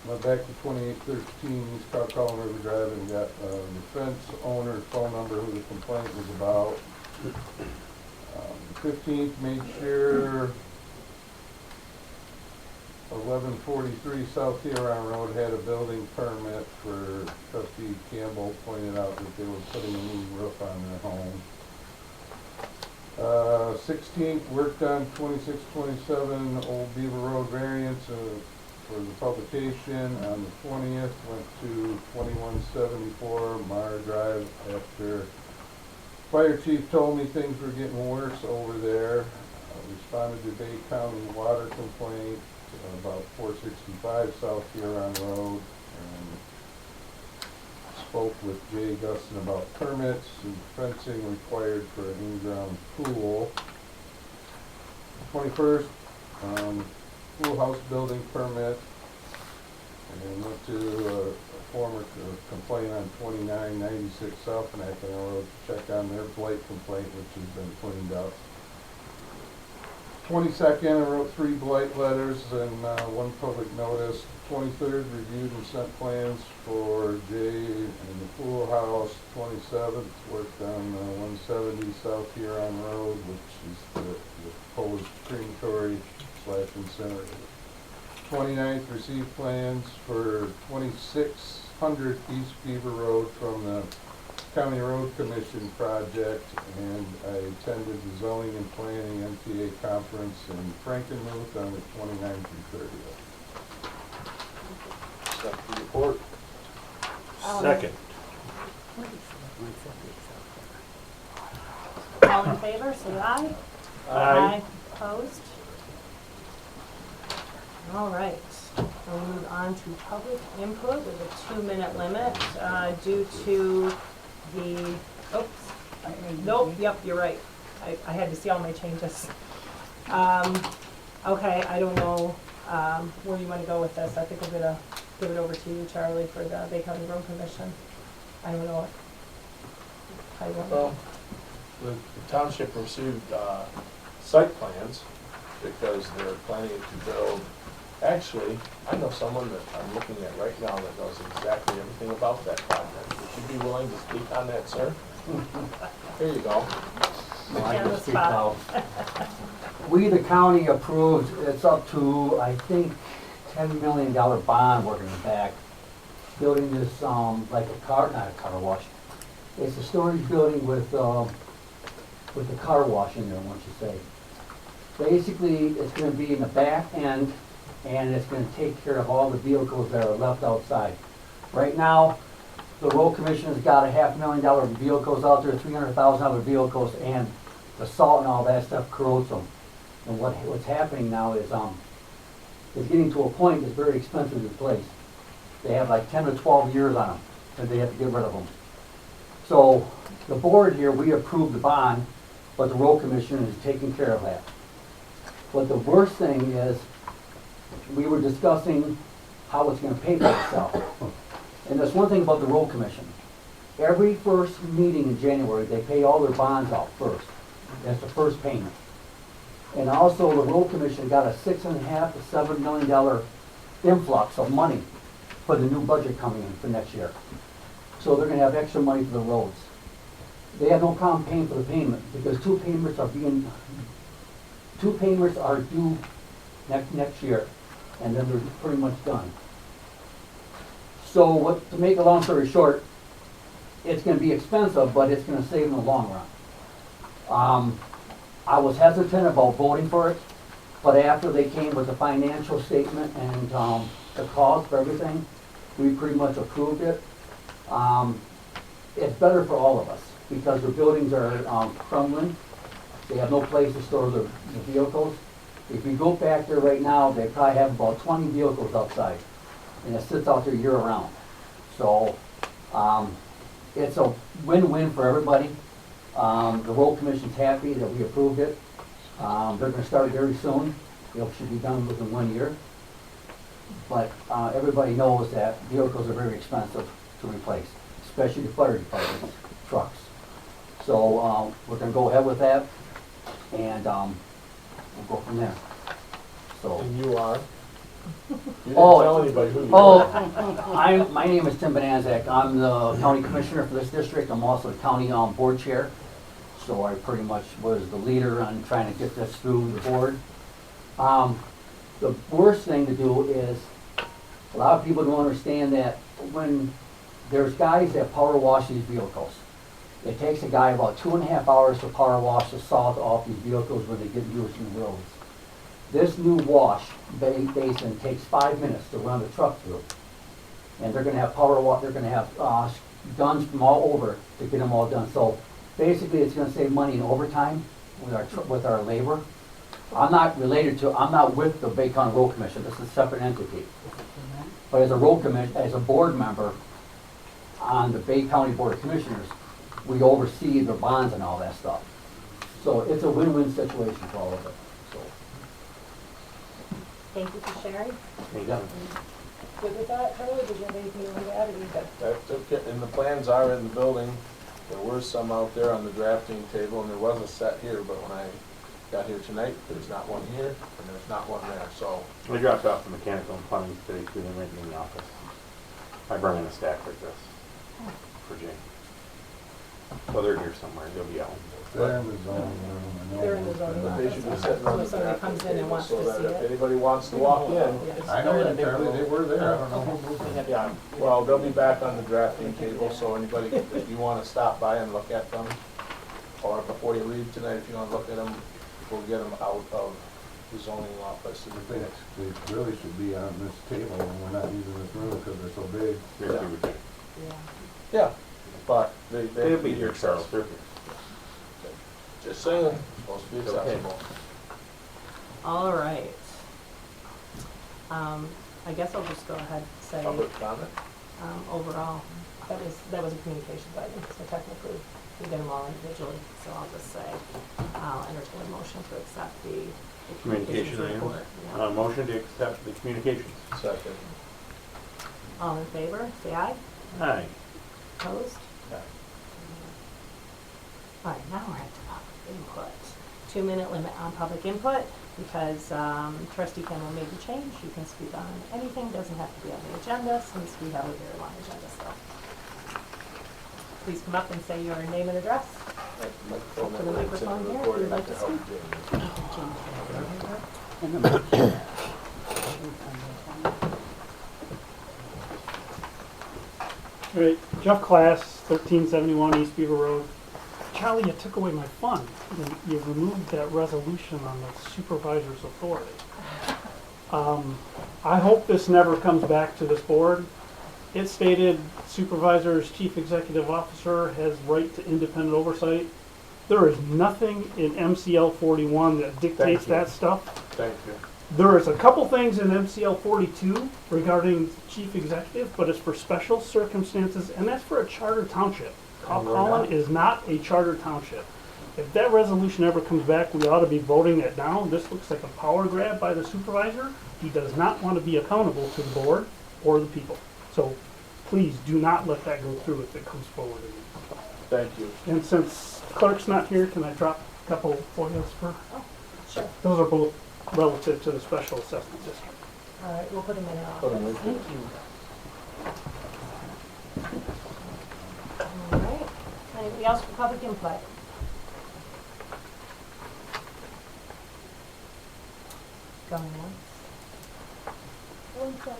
Went back to 2813 East Cowcown River Drive and got the fence owner's phone number who the complaint was about. 15th, made sure 1143 South Huron Road had a building permit for trustee Campbell pointed out that they were putting a new roof on their home. 16th, worked on 2627 Old Beaver Road variance for the publication. On the 20th, went to 2174 Mar Drive after fire chief told me things were getting worse over there. Responded to Bay County water complaint about 465 South Huron Road, and spoke with Jay Guston about permits and fencing required for an in-ground pool. 21st, pool house building permit, and went to a former complaint on 2996 South Nakano Road to check on their blight complaint, which has been cleaned up. 22nd, I wrote 3 blight letters and 1 public notice. 23rd, reviewed and sent plans for Jay and the pool house. 27th, worked on 170 South Huron Road, which is the proposed crematory / incinerator. 29th, received plans for 2600 East Beaver Road from the County Road Commission project, and I attended the Zoning and Planning MTA conference in Frankenmuth on the 29th and 30th. Second report. Second. All in favor, say aye. Aye. Opposed? All right, we'll move on to public input with a 2-minute limit, due to the, oops, nope, yep, you're right. I had to see all my changes. Okay, I don't know, where you wanna go with this. I think I'm gonna give it over to you, Charlie, for the Bay County Road Commission. I don't know how you want to. Well, the township received site plans because they're planning to build. Actually, I know someone that I'm looking at right now that knows exactly everything about that project. Would you be willing to speak on that, sir? Here you go. Put you on the spot. We, the county, approved, it's up to, I think, $10 million bond we're gonna back. Building this, like a car, not a car wash. It's a storage building with a car wash in there, once you say. Basically, it's gonna be in the back end, and it's gonna take care of all the vehicles that are left outside. Right now, the road commission has got a $500,000 vehicles out there, $300,000 vehicles, and the salt and all that stuff corrodes them. And what's happening now is, it's getting to a point that's very expensive to replace. They have like 10 or 12 years on them, and they have to get rid of them. So, the board here, we approved the bond, but the road commission is taking care of that. But the worst thing is, we were discussing how it's gonna pay for itself. And there's one thing about the road commission. Every first meeting in January, they pay all their bonds out first. That's the first payment. And also, the road commission got a $6.5 to $7 million influx of money for the new budget coming in for next year. So they're gonna have extra money for the roads. They have no problem paying for the payment, because 2 payments are due next year, and then they're pretty much done. So to make a long story short, it's gonna be expensive, but it's gonna save in the long run. I was hesitant about voting for it, but after they came with the financial statement and the cost for everything, we pretty much approved it. It's better for all of us, because the buildings are crumbling. They have no place to store the vehicles. If you go back there right now, they probably have about 20 vehicles outside, and it sits out there year-round. So, it's a win-win for everybody. The road commission's happy that we approved it. They're gonna start very soon. It should be done within 1 year. But, everybody knows that vehicles are very expensive to replace, especially the fire department trucks. So, we're gonna go ahead with that, and, we'll go from there. So, And you are? You didn't Oh. tell anybody who you Oh, my name is Tim Bonanzac. I'm the county commissioner for this district. I'm also the county board chair. So I pretty much was the leader on trying to get this through the board. The worst thing to do is, a lot of people don't understand that when there's guys that power wash these vehicles, it takes a guy about 2.5 hours to power wash the salt off these vehicles when they get used in the roads. This new wash basin takes 5 minutes to run the truck through. And they're gonna have they're gonna have guns from all over to get them all done. So basically, it's gonna save money in overtime with our labor. I'm not with the Bay County Road Commission, this is a separate entity. But as a as a board member on the Bay County Board of Commissioners, we oversee the bonds and all that stuff. So it's a win-win situation for all of it, so. Thank you for sharing. There you go. Good with that, Charlie? Did you have anything you wanted to add? Or you good? That took it, and the plans are in the building. There were some out there on the drafting table, and there was a set here, but when I got here tonight, there's not one here, and there's not one there, so. I dropped off the mechanical and plumbing today too, and went in the office. I brought in a stack like this for Jane. So they're here somewhere, they'll be out. They're in the zoning room, I know. They're in the zoning But they should be room. sitting on So the if somebody drafting comes in and table wants so to that see if it. anybody wants to walk in. Yes. I know that, Charlie, they were there, I don't know who moved them. Yeah, well, they'll be back on the drafting table, so anybody, if you wanna stop by and look at them, or before you leave tonight, if you wanna look at them, we'll get them out of the zoning office. I think they really should be on this table when we're not using this room because they're so big. They're here with Jane. Yeah. Yeah, but they. They'll be here, Charles, they're here. Just saying, supposed to be Okay. accessible. All right. I guess I'll just go ahead and say, Public comment? overall, that was a communications item, so technically, we did them all individually, so I'll just say, I'll entertain a motion to accept the communications Communication report. items. Yeah. Motion to accept the communications. Second. All in favor, say aye. Aye. Opposed? All right, now we're at the public input. 2-minute limit on public input, because trustee Campbell made the change. You can speak on anything, doesn't have to be on the agenda, since we have a very long agenda still. Please come up and say your name and address. Microphone To the that links in microphone here, if recording you'd like to help speak. Jamie. All right, Jeff Class, 1371 East Beaver Road. Charlie, you took away my fun. You removed that resolution on the supervisor's authority. I hope this never comes back to this board. It stated supervisor's chief executive officer has right to independent oversight. There is nothing in MCL 41 that dictates Thank you. that stuff. Thank you. There is a couple things in MCL 42 regarding chief executive, but it's for special circumstances, and that's for a charter township. And we're Holland not. is not a charter township. If that resolution ever comes back, we ought to be voting it down. This looks like a power grab by the supervisor. He does not want to be accountable to the board or the people. So please do not let that go through if it comes forward again. Thank you. And since clerk's not here, can I drop a couple foils for? Sure. Those are both relative to the special assessment district. All right, we'll put them in Put 'em office. in. Thank you. All right. Anybody else for public input? Going once. Going twice.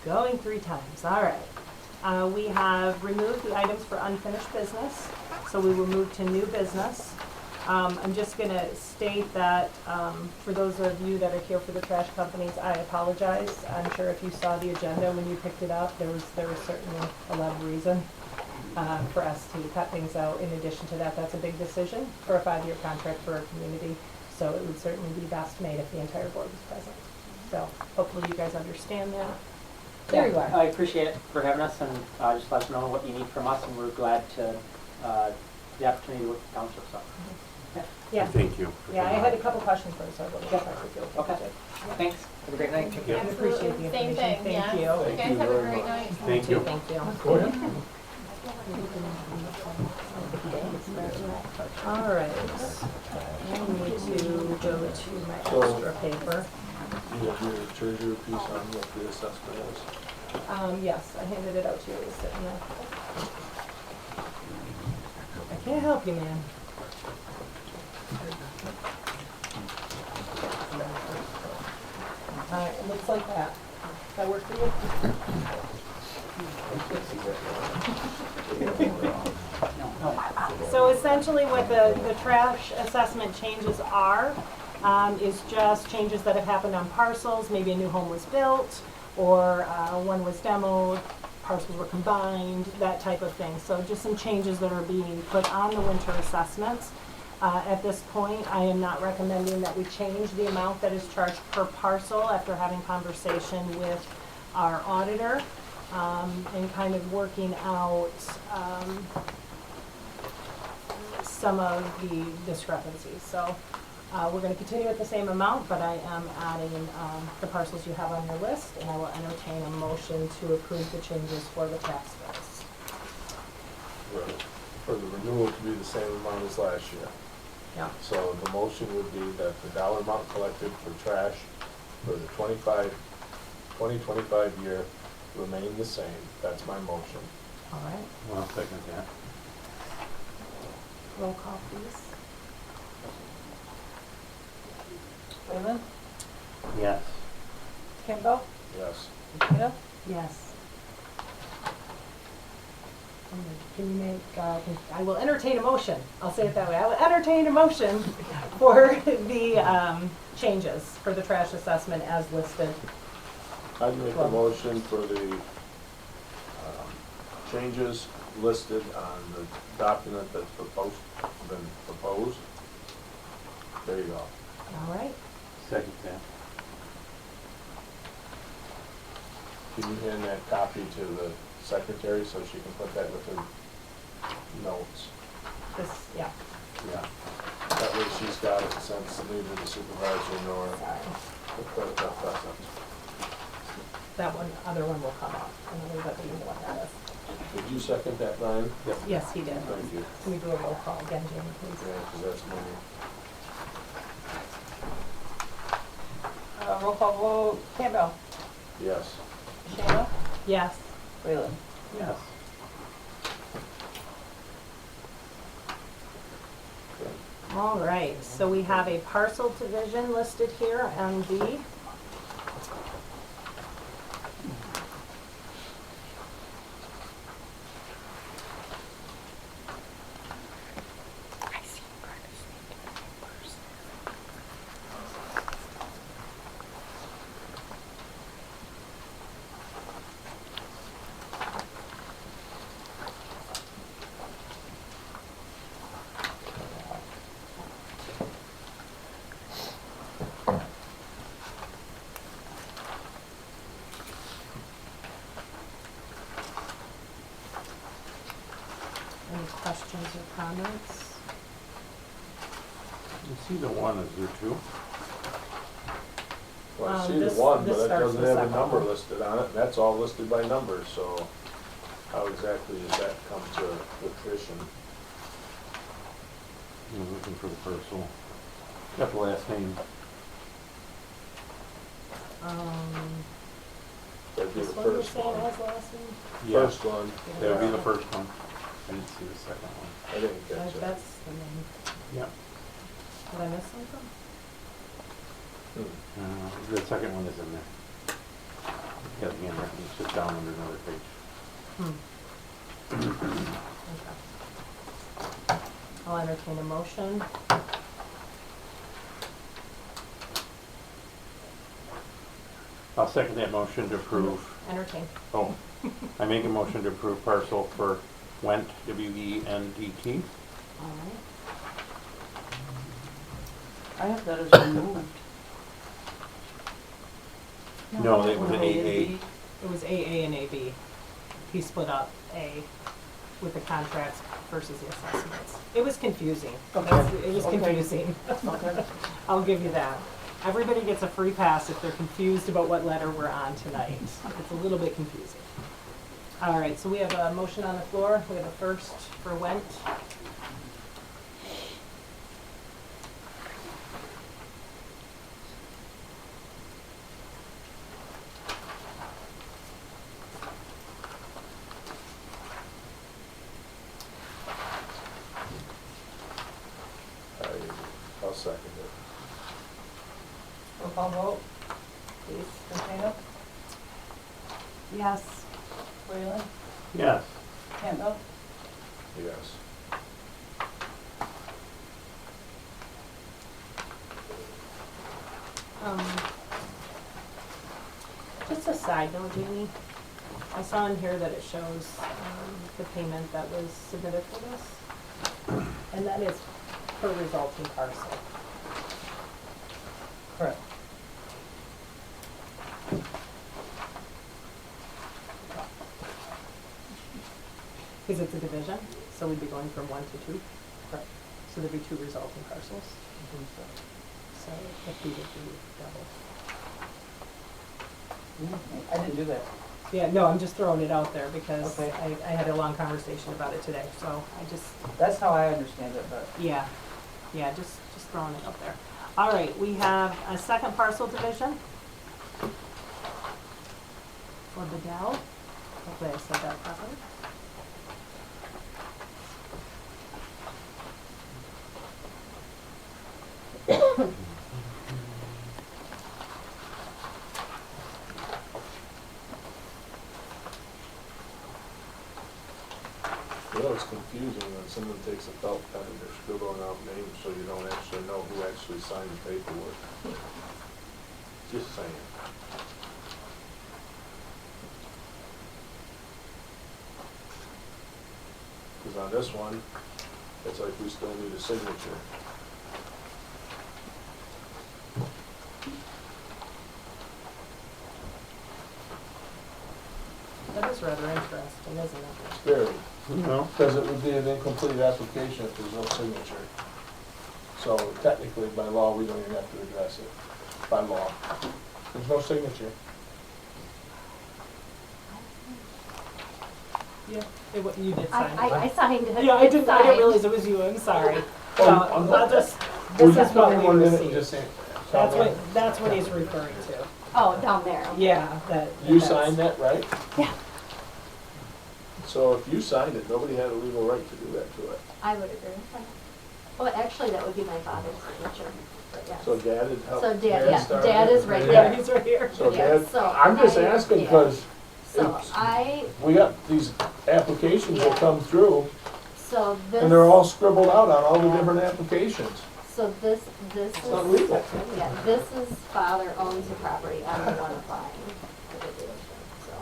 Going 3 times, all right. We have removed the items for unfinished business, so we will move to new business. I'm just gonna state that, for those of you that are here for the trash companies, I apologize. I'm sure if you saw the agenda when you picked it up, there was certainly a lot of reason, for us to cut things out. In addition to that, that's a big decision for a 5-year contract for our community, so it would certainly be best made if the entire board was present. So hopefully you guys understand that. There you are. I appreciate it for having us, and just let us know what you need from us, and we're glad to, the opportunity to work with the township, so. Yeah, Thank you. for yeah, I coming had a on. couple questions for you, so I'll get back with you. Okay. Thanks, have a great night. you. I appreciate the Absolutely. Same information. thing, Thank yeah. you. You guys have a great night. Thank you. Thank you. Go ahead. All right. I need to go to my extra paper. You have your treasurer piece on what the assessment is? Yes, I handed it out to you, it was sitting there. I can't help you, man. Alright, it looks like that. Does that work for you? So essentially what the trash assessment changes are, is just changes that have happened on parcels. Maybe a new home was built, or one was demoed, parcels were combined, that type of thing. So just some changes that are being put on the winter assessments. At this point, I am not recommending that we change the amount that is charged per parcel after having conversation with our auditor, and kind of working out some of the discrepancies. So we're going to continue at the same amount, but I am adding the parcels you have on your list, and I will entertain a motion to approve the changes for the tax bills. Right. For the renewal to be the same amount as last year. Yeah. So the motion would be that the dollar amount collected for trash for the 2025 year remain the same. That's my motion. All right. Well, second that. Roll call, please. Whalen? Yes. Kimball? Yes. Nikita? Yes. Can you make, I will entertain a motion, I'll say it that way, I will entertain a motion for the changes for the trash assessment as listed. I'd make a motion for the changes listed on the document that's been proposed. There you go. All right, Second that. Can you hand that copy to the secretary so she can put that with her notes? this, yeah, Yeah. That way she's got it since neither the supervisor nor sorry. the clerk are present. That one, other one will come up, and I'll leave that to you, what that is. Did you second that, Ryan? Yes, he did. Thank you. Can we do a roll call again, Jamie, please? Yeah, 'cause that's my, Roll call vote. Campbell? yes. Shayna? Yes. Whalen? Yes. All right, so we have a parcel division listed here, MD. Any questions or comments? You see the one, is there two? Well, I see the This one, but it starts doesn't the have a second number one. listed on it, and that's all listed by numbers, so how exactly does that come to fruition? I'm looking for the parcel. Got the last name. That'd be the This one you're first saying one. has the last name? Yeah. First one, That would be the first one. I didn't see the second one. I didn't catch it. That's the name. Yeah. Did I miss something? The second one is in there. Yeah, the handwriting, it's just down under another page. Okay. I'll entertain a motion. I'll second that motion to approve. Entertain. Oh, I make a motion to approve parcel for Went, W-E-N-D-T. All right. I have that as removed. No, that was an A and AA. B. It was AA and AB. He split up A with the contracts versus the assessments. It was confusing. It was Okay. confusing. Okay. I'll give you that. Everybody gets a free pass if they're confused about what letter we're on tonight. It's a little bit confusing. All right, so we have a motion on the floor. We have a first for Went. call vote. please. Katrina, Yes. Whalen, Yes. Campbell, Yes. Um, just a side note, Jamie, I saw in here that it shows, the payment that was submitted for this, and that is per resulting parcel. correct. Because it's a division, so we'd be going from 1 to 2. Correct. So there'd be 2 resulting parcels, so the fee would be double. I didn't do that. Yeah, no, I'm just throwing it out there because Okay. I had a long conversation about it today, so I just, That's how I understand it, but yeah, just throwing it out there. All right, we have a second parcel division for Bedell. Hopefully I said that properly. You know, it's confusing when someone takes a felt pen and they're scribbling out names so you don't actually know who actually signed the paperwork. Just saying. Because on this one, it's like we still need a signature. That is rather interesting, isn't it? Very. No. Because it would be an incomplete application if there's no signature. So technically, by law, we don't even have to address it, by law. There's no signature. Yeah. You did sign it. I signed it. Yeah, I It's didn't signed. realize it was you, I'm sorry. Oh, So, I'm not- I'll just, Will this you is come what in we 1 minute and received. just say? That's what he's referring to. Oh, down there. Yeah, that. You that's- signed that, right? Yeah. So if you signed it, nobody had a legal right to do that to it. I would agree with that. Well, actually, that would be my father's signature, but yes. So Dad had helped. So Dad, yeah, started Dad it? is right Yeah, there. he's right here. So Yeah, Dad, so I'm just I- asking yeah. because So it's, we got these applications that Yeah. come through so this. and they're all scribbled out on all the different applications. So this is. It's not legal. Yeah, this is father owns the property, I'm the one applying for the dealership, so.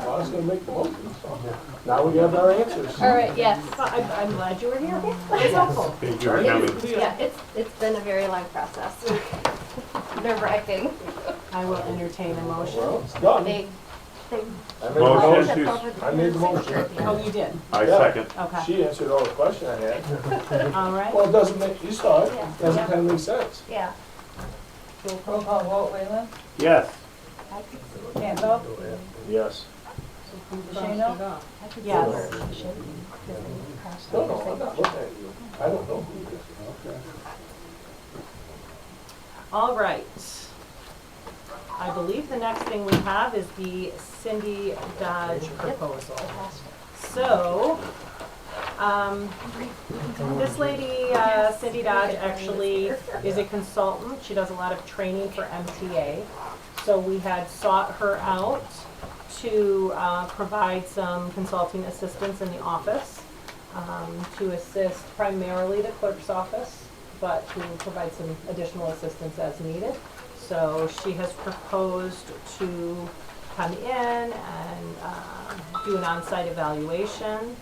Well, I was gonna make the motion, so now we have our answers. All right, yes. Well, I'm glad you were here. It's helpful. Thank you for coming. Yeah, it's been a very long process. Nerve-wracking. I will entertain a motion. Well, it's done. Big. I made the Motion motion. to- I made the motion. Oh, you did? I Yeah. second. Okay. She answered all the questions I had. All right. Well, it doesn't make, you saw it, Yeah. doesn't kinda make sense. Yeah. roll call vote. Whalen, Yes. Campbell, Yes. DeShano, Yes. No, no, I'm not looking at you. I don't know who this is. All right. I believe the next thing we have is the Cindy Dodge proposal. So, this lady, Cindy Dodge, actually is a consultant. She does a lot of training for MTA. So we had sought her out to provide some consulting assistance in the office, to assist primarily the clerk's office, but to provide some additional assistance as needed. So she has proposed to come in and do an on-site evaluation,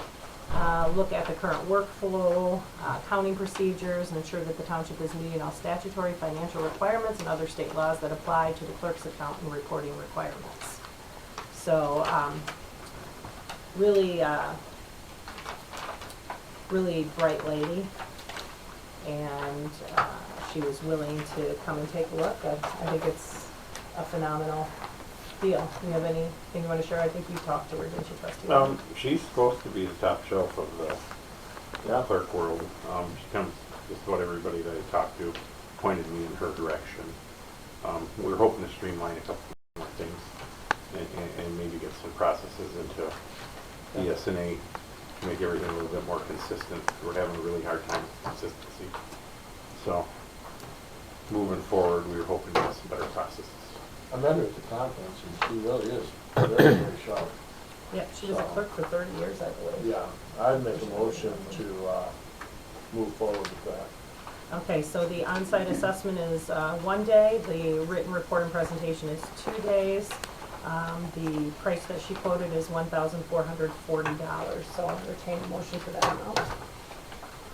look at the current workflow, accounting procedures, and ensure that the township is meeting all statutory financial requirements and other state laws that apply to the clerk's account and reporting requirements. So, really bright lady, and she was willing to come and take a look. I think it's a phenomenal deal. Do you have anything you want to share? I think you talked to her, didn't you, trustee? She's supposed to be the top shelf of the clerk world. She comes, just about everybody that I talked to pointed me in her direction. We're hoping to streamline a couple more things and maybe get some processes into ES&A to make everything a little bit more consistent. We're having a really hard time with consistency. So, moving forward, we were hoping to get some better processes. I met her at the conference, and she really is very, very sharp. Yep, she was a clerk for 30 years, I believe. Yeah, I'd make a motion to move forward with that. Okay, so the on-site assessment is 1 day, the written report and presentation is 2 days. The price that she quoted is $1,440, so I'll entertain a motion for that amount.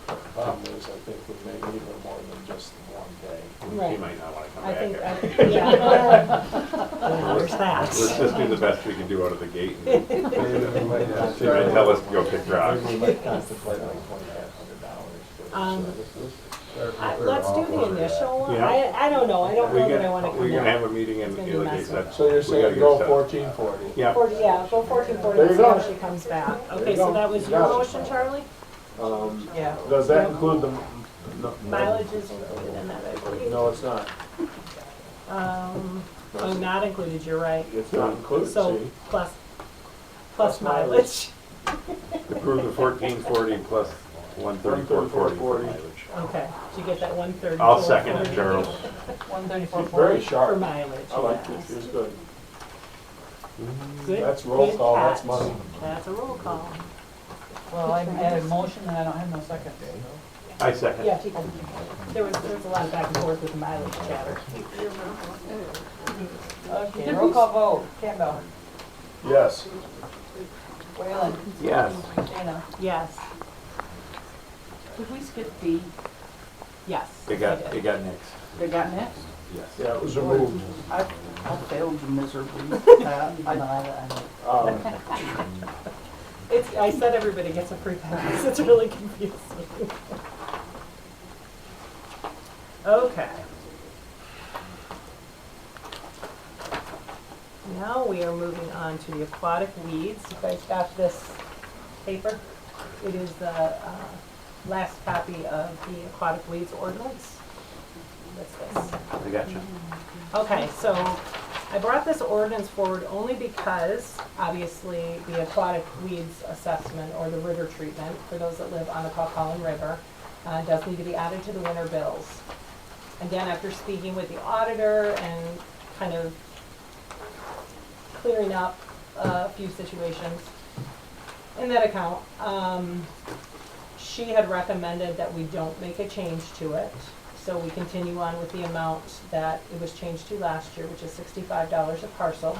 The problem is, I think we may need her more than just 1 day. She Right. might not want to come I back. think, yeah. Yeah, there's that. Let's just do the best we can do out of the gate. And Maybe we might have she might tell us to go pick rocks. Maybe we might contemplate like $2,500 Um, for services. Let's do the initial one. Yeah. I don't know, I don't know that I want to We're come gonna in. have a meeting in, It's gonna be like I messy. said. So you're we gotta saying get go set. 1440? Yeah. 40, yeah, go 1440, There and you see how go. she comes back. There Okay, you so go. that was You your got it. motion, Charlie? Yeah. Does that include the? Mileage is included in that, I believe. No, it's not. Oh, not included, you're right. It's not included, So, see? plus Plus mileage. Approve the 1440 plus 13440 for mileage. Okay, did you get that 130? I'll second it, Charles. 134. She's very For sharp. mileage, I like yes. this, it's good. Good, That's roll good call, that's catch. money. That's a roll call. Well, I had a motion and I don't have no second. I second. Yeah, she can. There was a lot of back and forth with the mileage chatter. Okay, roll call vote. Campbell. Yes. Whalen. Yes. Dana. Yes, Did we skip D? yes. It got next. They got next? Yes. Yeah, it was removed. I failed you miserably. I said everybody gets a free pass. It's really confusing. Okay. Now we are moving on to the aquatic weeds. You guys got this paper? It is the last copy of the aquatic weeds ordinance. What's this? I got you. Okay, so I brought this ordinance forward only because, obviously, the aquatic weeds assessment or the river treatment for those that live on the Caucallon River does need to be added to the winter bills. Again, after speaking with the auditor and kind of clearing up a few situations in that account, she had recommended that we don't make a change to it. So we continue on with the amount that it was changed to last year, which is $65 a parcel.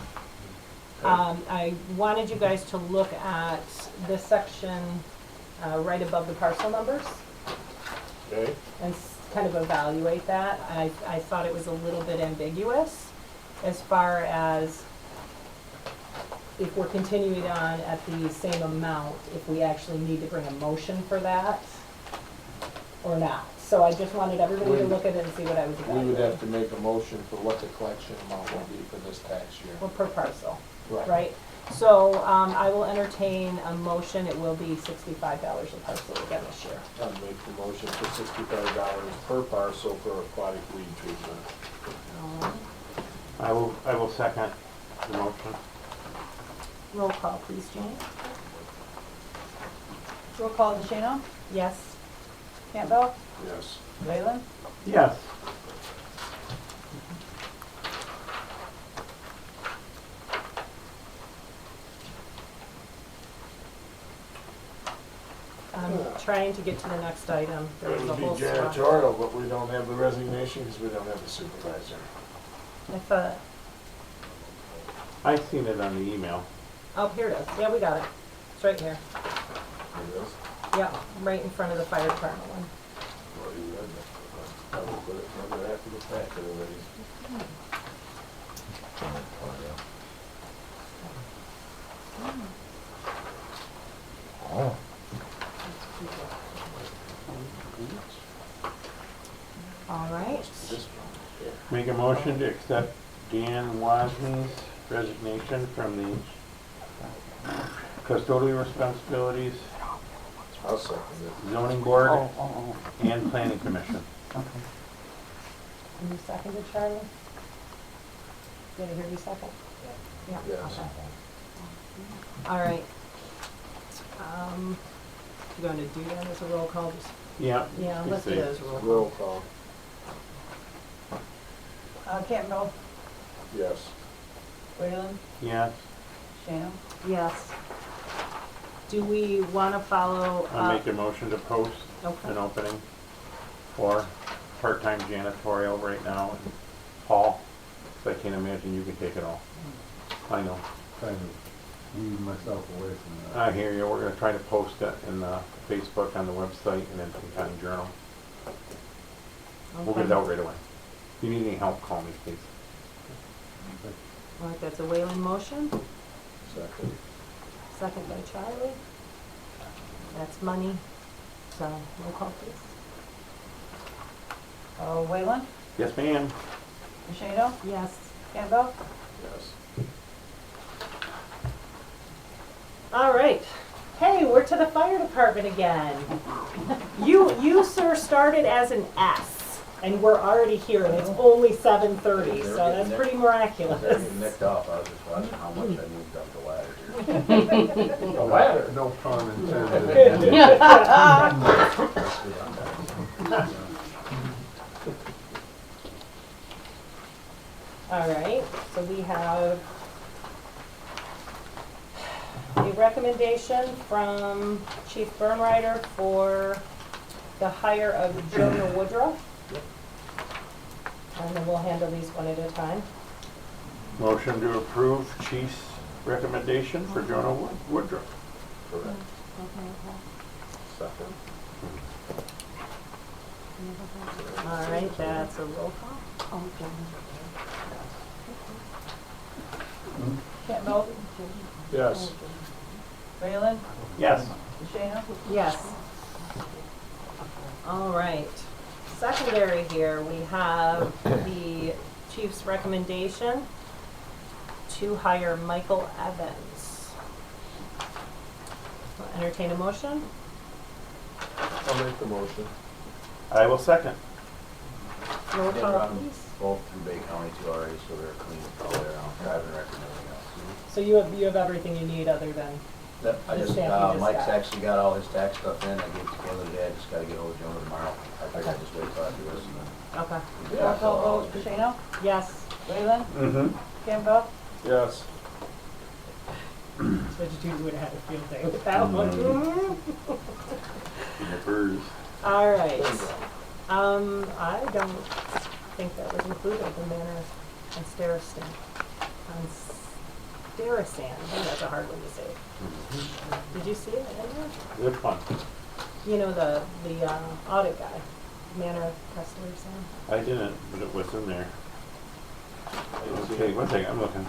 I wanted you guys to look at this section right above the parcel numbers Okay. and kind of evaluate that. I thought it was a little bit ambiguous as far as if we're continuing on at the same amount, if we actually need to bring a motion for that or not. So I just wanted everybody to look at it and see what I was We evaluating. would have to make a motion for what the collection amount will be for this tax year. Or per parcel, Right. right? So I will entertain a motion. It will be $65 a parcel again this year. I'd make the motion for $65 per parcel for aquatic weed treatment. I will second the motion. Roll call, please, Jane. Roll call DeShano. Yes? Campbell. Yes. Whalen. Yes. I'm trying to get to the next item. It There's a would be whole swath. janitorial, but we don't have the resignation because we don't have the supervisor. I thought, I seen it on the email. oh, here it is. Yeah, we got it. It's right here. It is. Yeah, right in front of the fire department one. Well, you read it. I will put it under after the fact already. All right. This one, yeah. Make a motion to accept Dan Wozni resignation from the custodial responsibilities, I'll second it. zoning board, and planning commission. And you seconded, Charlie? Did I hear you second? Yeah. Yes. Okay. All right. You going to do that as a roll call? Just- Yeah. Yeah, let's do see. that as a roll call. Roll call. Campbell, Yes. Whalen, Yes. Shana. Yes. Do we want to follow I up? make a motion to post Okay. an opening for part-time janitorial right now. And Paul, so I can't imagine you can take it all. I know. Kind of weed myself away from that. I hear you. We're gonna try to post it in the Facebook, on the website, and in the county journal. We'll get it out right away. If you need any help, call me, please. All right, that's a Wayland motion, Second. second by Charlie. That's money, so roll call please. Whalen, Yes, ma'am. Shana, Yes. Campbell. Yes. All right. Hey, we're to the fire department again. You sir started as an S, and we're already here, and it's only 7:30, so that's pretty miraculous. They're getting nicked off. I was just watching how much I moved up the ladder here. The ladder, no pun intended. All right, so we have a recommendation from Chief Burnrider for the hire of Jonah Woodruff. And then we'll handle these one at a time. Motion to approve Chief's recommendation for Jonah Woodruff. Correct. Second. All right, that's a roll call. Campbell, Yes. Whalen, Yes. Shana. Yes. All right. Secondary here, we have the chief's recommendation to hire Michael Evans. I'll entertain a motion. I'll make the motion. I will second. Roll They've call, run please. both through Bay County too already, so they're clean all the way around, driving record and everything else. So you have everything you need other than, Yep, I The just, stamp you just Mike's got. actually got all his tax stuff in, I gave it to Kayla today, I just gotta get hold of Jonah tomorrow. I figured I'd just wait till after this and then. okay. Roll call vote, Shana, Yes. Whalen, Mm-hmm. Campbell. Yes. Switch would have had a field day with that one. Nippers. All right. I don't think that was included, the manor on Starostan. On Starasan, oh, that's a hard one to say. Did you see it in there? Which one? You know, the audit guy, Manor Castellarsan. I didn't, but it was in there. Okay, one second, I'm looking.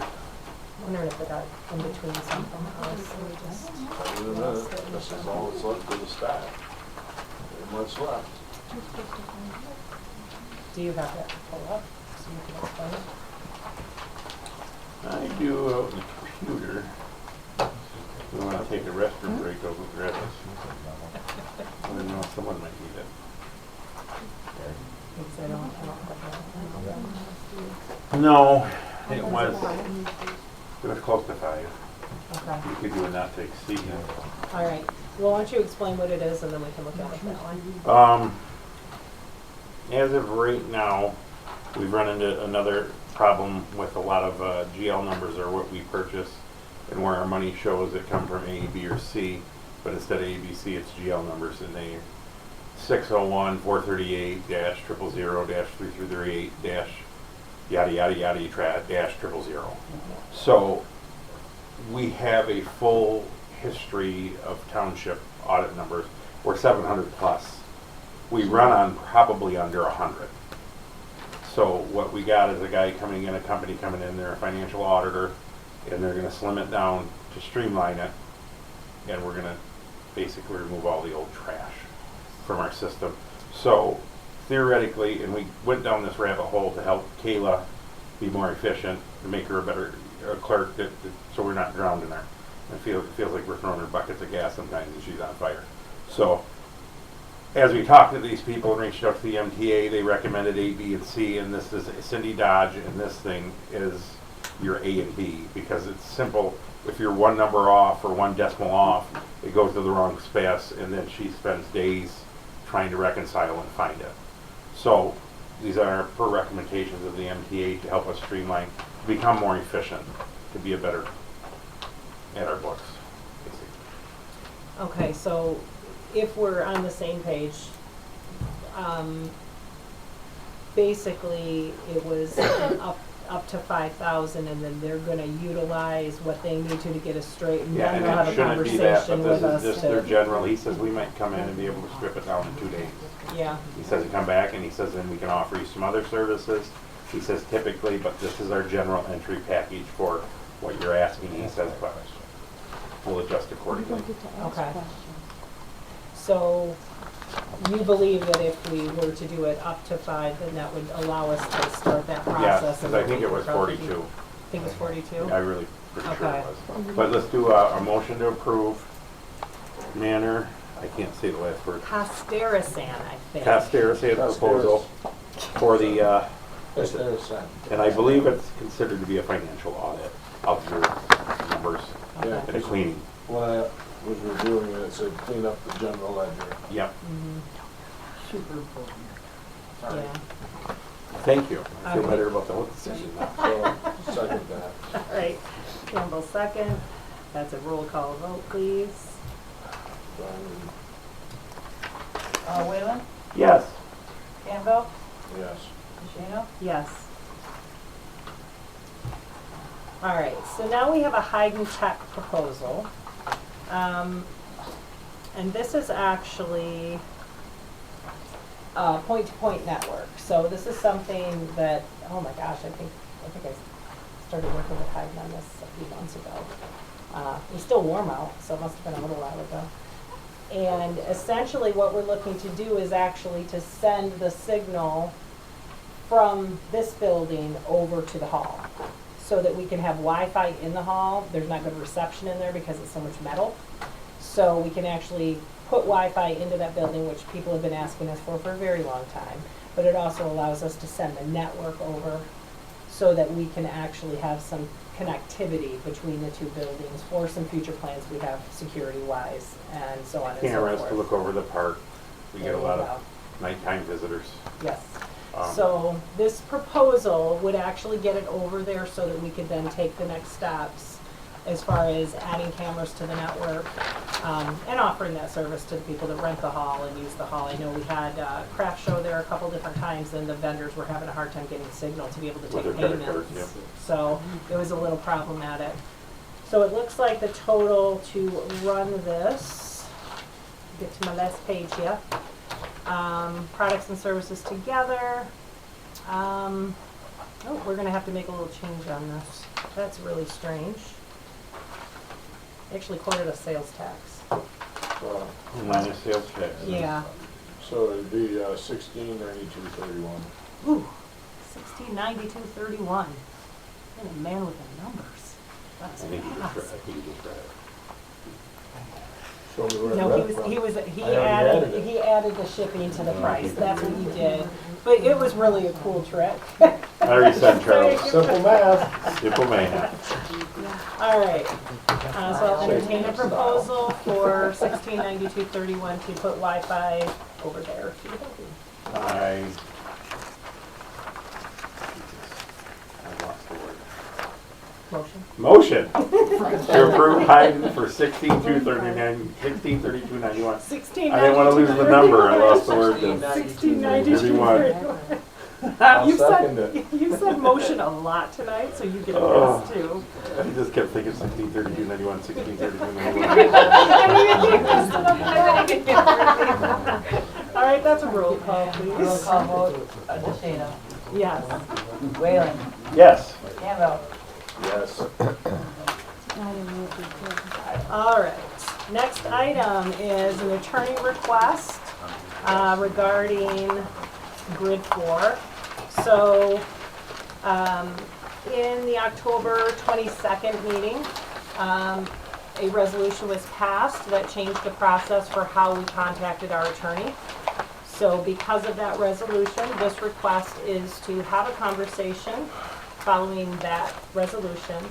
Wondering if it got in between something else. Let me just. Wait a minute. This is all that's left for the staff. There's much left. Do you have that pull up so you can explain it? I do out in the computer. We want to take a restroom break, I'll go grab it. I don't know, someone might need it. Because I don't have No, it was close to 5. that. Okay, You could do a not to exceed. all right. Well, why don't you explain what it is and then we can look at it that way. As of right now, we've run into another problem with a lot of GL numbers or what we purchase and where our money shows that come from A, B, or C, but instead of A, B, C, it's GL numbers and they 601, 438, dash 000, dash 3338, dash yada yada yada dash 000. So we have a full history of township audit numbers. We're 700 plus. We run on probably under 100. So what we got is a guy coming in, a company coming in, they're a financial auditor, and they're going to slim it down to streamline it, and we're going to basically remove all the old trash from our system. So theoretically, and we went down this rabbit hole to help Kayla be more efficient, to make her a better clerk, so we're not drowned in there. It feels like we're throwing her buckets of gas sometimes and she's on fire. So as we talked to these people and reached out to the MTA, they recommended A, B, and C, and this is Cindy Dodge, and this thing is your A and B, because it's simple. If you're one number off or one decimal off, it goes to the wrong space, and then she spends days trying to reconcile and find it. So these are per recommendations of the MTA to help us streamline, to become more efficient, to be a better at our books, basically. Okay, so if we're on the same page, basically it was up to 5,000, and then they're gonna utilize what they need to get us straight, and Yeah, then and they'll have it a shouldn't be that, conversation but with this us is just their to, general, he says we might come in and be able to strip it down in 2 days. yeah, He says to come back, and he says then we can offer you some other services. He says typically, but this is our general entry package for what you're asking, he says, but we'll adjust accordingly. okay. So, you believe that if we were to do it up to 5, then that would allow us to start that Yeah, process? because I think it was 42. I think it's 42? I really pretty sure Okay. it was. But let's do a motion to approve Manor, I can't say the last word. Castarasan, I think. Castarasan proposal for the, Yes, there's that. and I believe it's considered to be a financial audit of your numbers Yeah, and a cleaning. when I was reviewing it, it said clean up the general ledger. Yep, Super important. Yeah, thank you. I feel Okay. better about the whole decision now. So, second that. all right. Campbell second. That's a roll call vote, please. Whalen, Yes. Campbell, Yes. Shano, Yes. All right, so now we have a Hayden Tech proposal. And this is actually a point-to-point network. So this is something that, oh my gosh, I think I started working with Hayden on this a few months ago. It was still warm out, so it must have been a little while ago. And essentially what we're looking to do is actually to send the signal from this building over to the hall, so that we can have Wi-Fi in the hall. There's not good reception in there because it's so much metal. So we can actually put Wi-Fi into that building, which people have been asking us for a very long time. But it also allows us to send the network over so that we can actually have some connectivity between the two buildings for some future plans we have security-wise and so on and so Cameras forth. to look over the park. We get a lot There you of nighttime visitors. Yes. Um, So this proposal would actually get it over there so that we could then take the next steps as far as adding cameras to the network, and offering that service to the people that rent the hall and use the hall. I know we had a craft show there a couple different times, and the vendors were having a hard time getting signal to be able to With take their credit payments. cards, yep. So it was a little problematic. So it looks like the total to run this, get to my last page here, products and services together. Oh, we're gonna have to make a little change on this. That's really strange. They actually quoted a sales tax. Minus sales tax. Yeah. So it'd be 1692.31. Ooh, 1692.31. And a man with the numbers. That's I think you just read, I fast. think you just read it. Show me where No, it read from. he I already added it. he added the shipping to the price. That's what he did. But it was really a cool trick. I already said, Charles, Simple math. simple math. All right, so I'll entertain a proposal for 1692.31 to put Wi-Fi over there to the building. I lost the word. Motion? Motion to approve Hayden for 1632.91. 1692. I didn't want to lose the number, I lost the word then. 1692.31. I'll You second said, it. you said motion a lot tonight, so you get a Oh. miss too. I just kept thinking 1632.91, 1632.91. All right, that's a roll call, roll please. call vote, Shano, Yes. Whalen, Yes. Campbell, Yes. All right. Next item is an attorney request regarding Grid 4. So, in the October 22nd meeting, a resolution was passed that changed the process for how we contacted our attorney. So because of that resolution, this request is to have a conversation following that resolution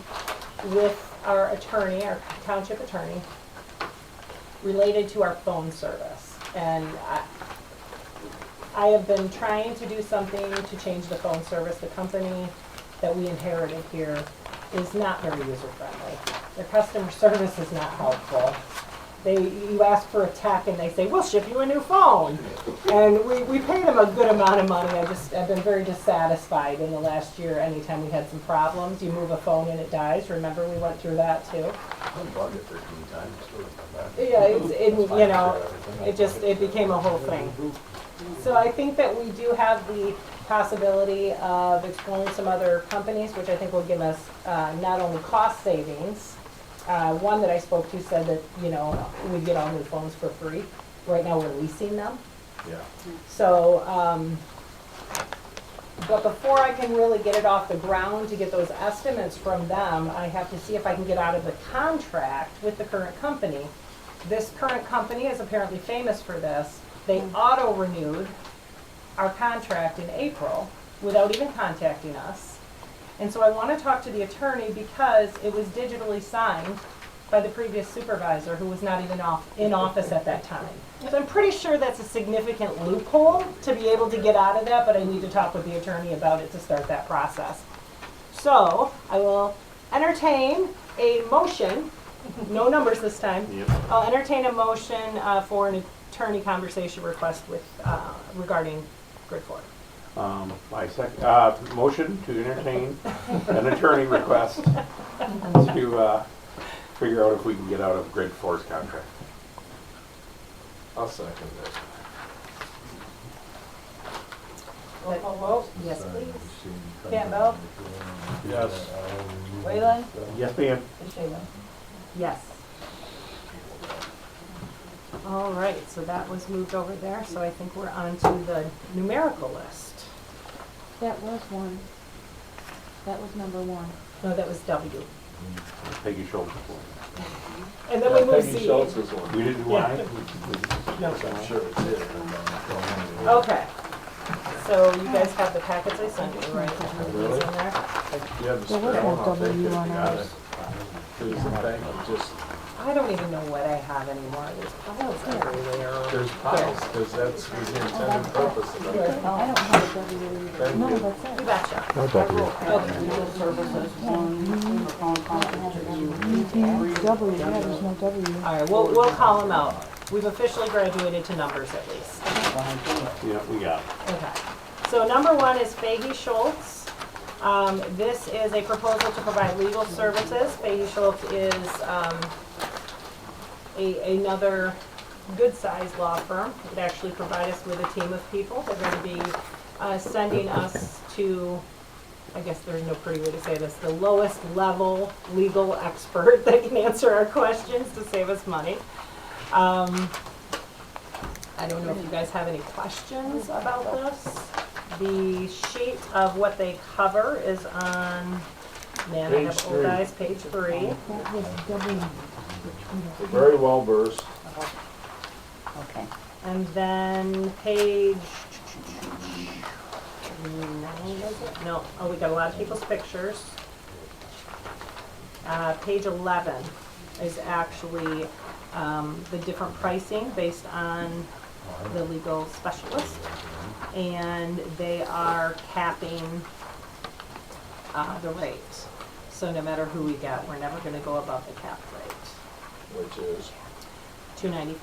with our attorney, our township attorney, related to our phone service. And I have been trying to do something to change the phone service. The company that we inherited here is not very user-friendly. Their customer service is not helpful. You ask for a tech and they say, we'll ship you a new phone. And we paid them a good amount of money. I've been very dissatisfied in the last year. Anytime we had some problems, you move a phone and it dies. Remember, we went through that too. I've bugged it 13 times, it's still come back. Yeah, it became a whole thing. So I think that we do have the possibility of exploring some other companies, which I think will give us not only cost savings. One that I spoke to said that, we'd get all new phones for free. Right now, we're leasing them. Yeah. So, but before I can really get it off the ground to get those estimates from them, I have to see if I can get out of the contract with the current company. This current company is apparently famous for this. They auto-renewed our contract in April without even contacting us. And so I want to talk to the attorney because it was digitally signed by the previous supervisor who was not even in office at that time. So I'm pretty sure that's a significant loophole to be able to get out of that, but I need to talk with the attorney about it to start that process. So I will entertain a motion, no numbers this time. Yep. I'll entertain a motion for an attorney conversation request with regarding Grid 4. I second, motion to entertain an attorney request to figure out if we can get out of Grid 4's contract. I'll second it. Roll call vote. Yes, please. Campbell, Yes. Whalen, Yes, ma'am. DeShano. Yes. All right, so that was moved over there, so I think we're on to the numerical list. That was one. That was number one. No, that was W. Peggy Schultz. And then we moved Peggy C. Schultz is one. We didn't want No. I'm sure it's it. Okay. So you guys have the packets I sent you, right? Really? These in there? You have the There was spare no one, I'll take it if you W on got ours. it. There's a thing, just, I don't even know what I have anymore. There's piles everywhere. there's piles, because that's the intended purpose of it. I don't have a W either. Thank No, you. that's it. You betcha. Okay. Legal services, one, phone conference, W, yeah, there's no W. All right, we'll call them out. We've officially graduated to numbers at least. Yeah, we got it. Okay. So number one is Fahey Schultz. This is a proposal to provide legal services. Fahey Schultz is another good-sized law firm. It actually provides us with a team of people. They're going to be sending us to, I guess there's no pretty way to say this, the lowest level legal expert that can answer our questions to save us money. I don't know if you guys have any questions about this. The sheet of what they cover is on, man, I have Page old 3. eyes, page 3. That was W. They're very well versed. Okay. And then page 9, is it? No, oh, we got a lot of people's pictures. Page 11 is actually the different pricing based on the legal specialist. And they are capping the rate. So no matter who we get, we're never going to go above the cap rate, Which is, $295.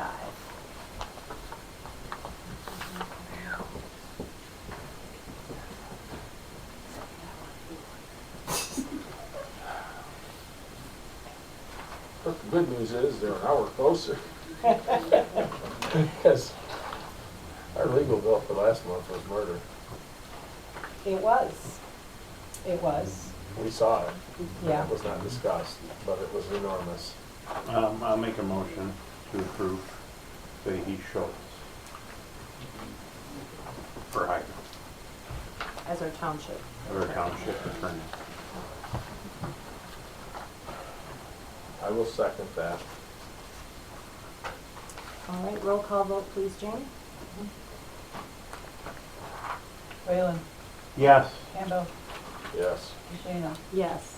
but the good news is they're an hour closer. Because our legal bill for last month was murder. It was. It was. We saw it. Yeah. It was not discussed, but it was enormous. I'll make a motion to approve Fahey Schultz for hire, As our township. or township attorney. I will second that. All right, roll call vote, please, Jane. Whalen, Yes. Campbell, Yes. DeShano. Yes.